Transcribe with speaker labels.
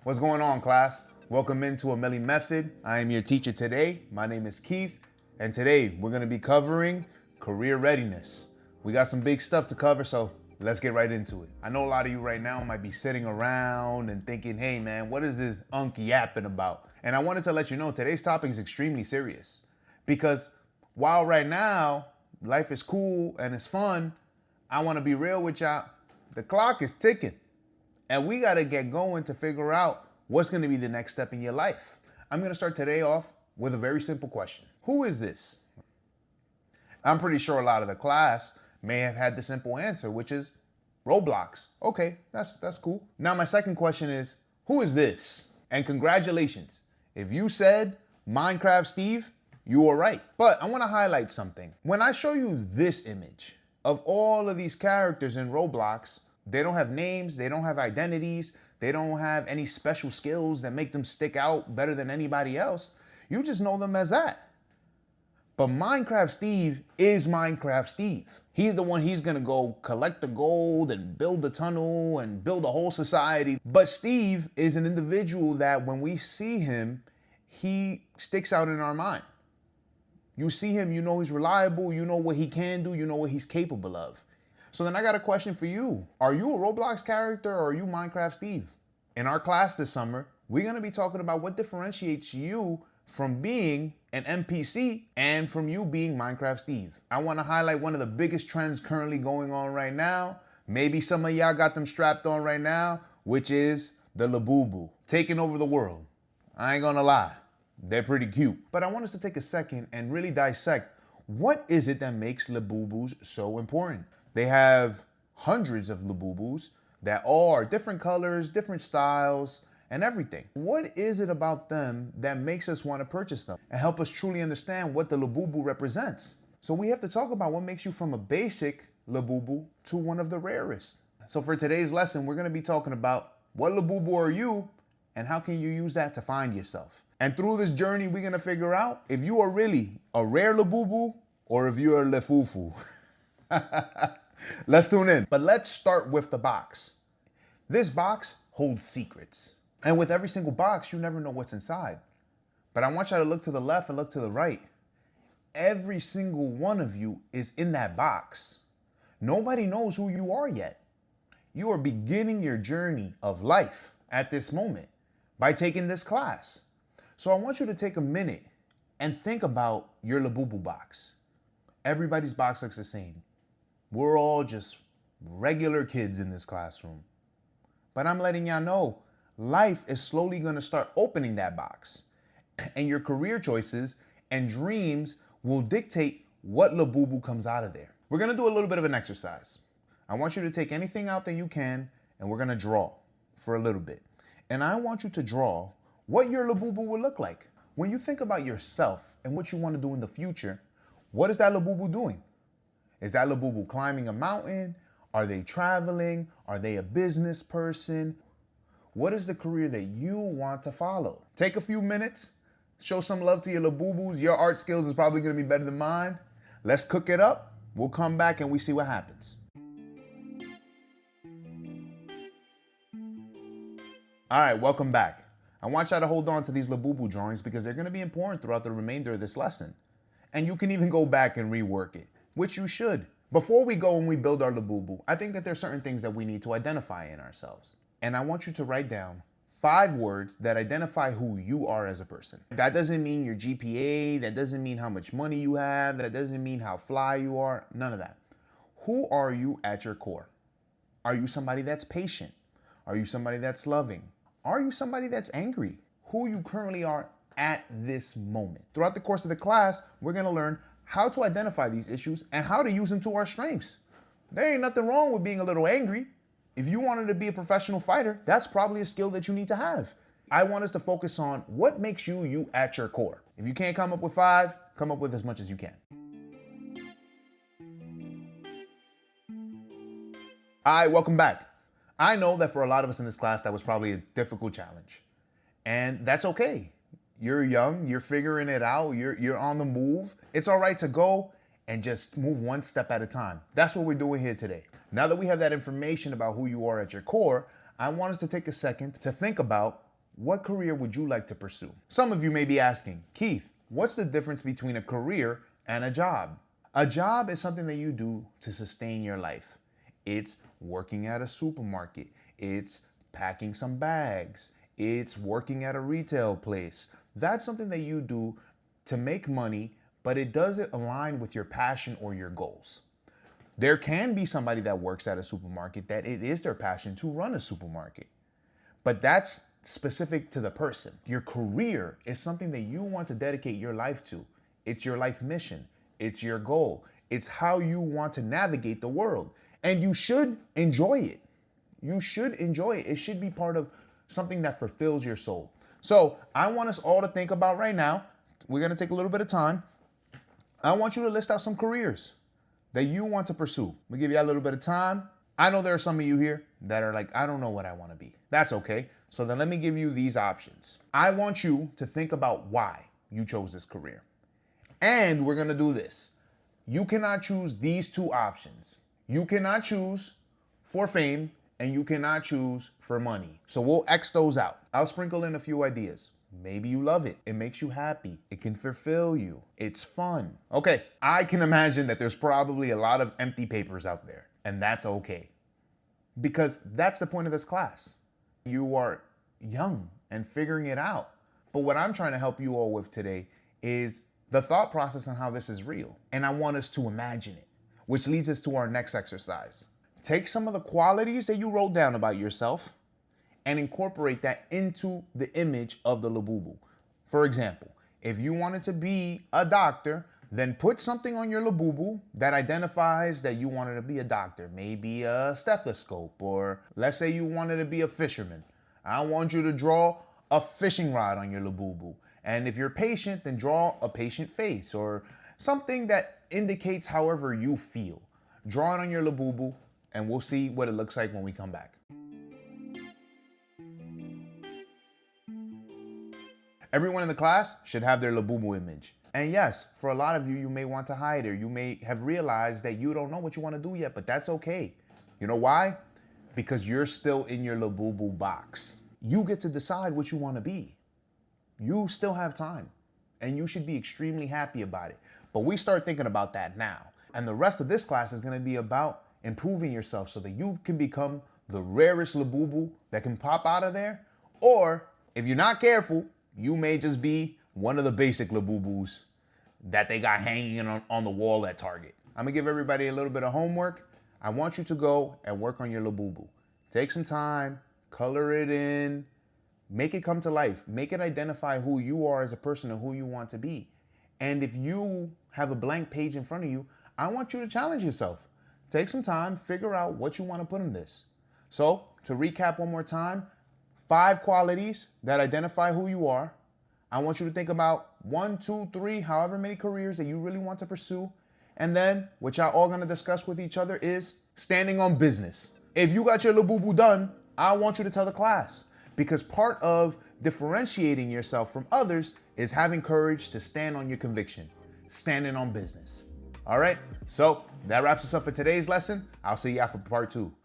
Speaker 1: What's going on, class? Welcome into A Milli Method. I am your teacher today. My name is Keith, and today we're going to be covering career readiness. We got some big stuff to cover, so let's get right into it. I know a lot of you right now might be sitting around and thinking, hey man, what is this unk yapping about? And I wanted to let you know today's topic is extremely serious, because while right now life is cool and it's fun, I want to be real with y'all. The clock is ticking. And we got to get going to figure out what's going to be the next step in your life. I'm going to start today off with a very simple question. Who is this? I'm pretty sure a lot of the class may have had the simple answer, which is Roblox. Okay, that's cool. Now my second question is, who is this? And congratulations. If you said Minecraft Steve, you are right. But I want to highlight something. When I show you this image of all of these characters in Roblox, they don't have names, they don't have identities, they don't have any special skills that make them stick out better than anybody else. You just know them as that. But Minecraft Steve is Minecraft Steve. He's the one, he's gonna go collect the gold and build the tunnel and build a whole society. But Steve is an individual that when we see him, he sticks out in our mind. You see him, you know he's reliable, you know what he can do, you know what he's capable of. So then I got a question for you. Are you a Roblox character or are you Minecraft Steve? In our class this summer, we're gonna be talking about what differentiates you from being an NPC and from you being Minecraft Steve. I wanna highlight one of the biggest trends currently going on right now. Maybe some of y'all got them strapped on right now, which is the Labubu, taking over the world. I ain't gonna lie, they're pretty cute. But I want us to take a second and really dissect what is it that makes Labubus so important. They have hundreds of Labubus that all are different colors, different styles, and everything. What is it about them that makes us want to purchase them and help us truly understand what the Labubu represents? So we have to talk about what makes you from a basic Labubu to one of the rarest. So for today's lesson, we're going to be talking about what Labubu are you and how can you use that to find yourself. And through this journey, we're going to figure out if you are really a rare Labubu or if you're a Lefufu. Let's tune in. But let's start with the box. This box holds secrets. And with every single box, you never know what's inside. But I want you to look to the left and look to the right. Every single one of you is in that box. Nobody knows who you are yet. You are beginning your journey of life at this moment by taking this class. So I want you to take a minute and think about your Labubu box. Everybody's box looks the same. We're all just regular kids in this classroom. But I'm letting y'all know, life is slowly gonna start opening that box. And your career choices and dreams will dictate what Labubu comes out of there. We're gonna do a little bit of an exercise. I want you to take anything out that you can, and we're gonna draw for a little bit. And I want you to draw what your Labubu will look like. When you think about yourself and what you wanna do in the future, what is that Labubu doing? Is that Labubu climbing a mountain? Are they traveling? Are they a business person? What is the career that you want to follow? Take a few minutes, show some love to your Labubus. Your art skills is probably gonna be better than mine. Let's cook it up. We'll come back and we see what happens. All right, welcome back. I want y'all to hold on to these Labubu drawings because they're gonna be important throughout the remainder of this lesson. And you can even go back and rework it, which you should. Before we go and we build our Labubu, I think that there's certain things that we need to identify in ourselves. And I want you to write down 5 words that identify who you are as a person. That doesn't mean your GPA, that doesn't mean how much money you have, that doesn't mean how fly you are, none of that. Who are you at your core? Are you somebody that's patient? Are you somebody that's loving? Are you somebody that's angry? Who you currently are at this moment. Throughout the course of the class, we're gonna learn how to identify these issues and how to use them to our strengths. There ain't nothing wrong with being a little angry. If you wanted to be a professional fighter, that's probably a skill that you need to have. I want us to focus on what makes you you at your core. If you can't come up with 5, come up with as much as you can. All right, welcome back. I know that for a lot of us in this class, that was probably a difficult challenge. And that's okay. You're young, you're figuring it out, you're on the move. It's all right to go and just move one step at a time. That's what we're doing here today. Now that we have that information about who you are at your core, I want us to take a second to think about what career would you like to pursue? Some of you may be asking, Keith, what's the difference between a career and a job? A job is something that you do to sustain your life. It's working at a supermarket. It's packing some bags. It's working at a retail place. That's something that you do to make money, but it doesn't align with your passion or your goals. There can be somebody that works at a supermarket that it is their passion to run a supermarket, but that's specific to the person. Your career is something that you want to dedicate your life to. It's your life mission. It's your goal. It's how you want to navigate the world. And you should enjoy it. You should enjoy it. It should be part of something that fulfills your soul. So I want us all to think about right now. We're going to take a little bit of time. I want you to list out some careers that you want to pursue. We'll give you a little bit of time. I know there are some of you here that are like, I don't know what I want to be. That's okay. So then let me give you these options. I want you to think about why you chose this career. And we're going to do this. You cannot choose these two options. You cannot choose for fame and you cannot choose for money. So we'll X those out. I'll sprinkle in a few ideas. Maybe you love it. It makes you happy. It can fulfill you. It's fun. Okay, I can imagine that there's probably a lot of empty papers out there, and that's okay. Because that's the point of this class. You are young and figuring it out. But what I'm trying to help you all with today is the thought process on how this is real. And I want us to imagine it, which leads us to our next exercise. Take some of the qualities that you wrote down about yourself and incorporate that into the image of the Labubu. For example, if you wanted to be a doctor, then put something on your Labubu that identifies that you wanted to be a doctor. Maybe a stethoscope, or let's say you wanted to be a fisherman. I want you to draw a fishing rod on your Labubu. And if you're patient, then draw a patient face or something that indicates however you feel. Draw it on your Labubu and we'll see what it looks like when we come back. Everyone in the class should have their Labubu image. And yes, for a lot of you, you may want to hide it. You may have realized that you don't know what you want to do yet, but that's okay. You know why? Because you're still in your Labubu box. You get to decide what you want to be. You still have time and you should be extremely happy about it. But we start thinking about that now. And the rest of this class is going to be about improving yourself so that you can become the rarest Labubu that can pop out of there. Or if you're not careful, you may just be one of the basic Labubus that they got hanging on the wall at Target. I'm gonna give everybody a little bit of homework. I want you to go and work on your Labubu. Take some time, color it in, make it come to life. Make it identify who you are as a person and who you want to be. And if you have a blank page in front of you, I want you to challenge yourself. Take some time, figure out what you want to put in this. So to recap one more time, 5 qualities that identify who you are. I want you to think about 1, 2, 3, however many careers that you really want to pursue. And then what y'all all gonna discuss with each other is standing on business. If you got your Labubu done, I want you to tell the class, because part of differentiating yourself from others is having courage to stand on your conviction, standing on business. All right, so that wraps us up for today's lesson. I'll see you out for part 2.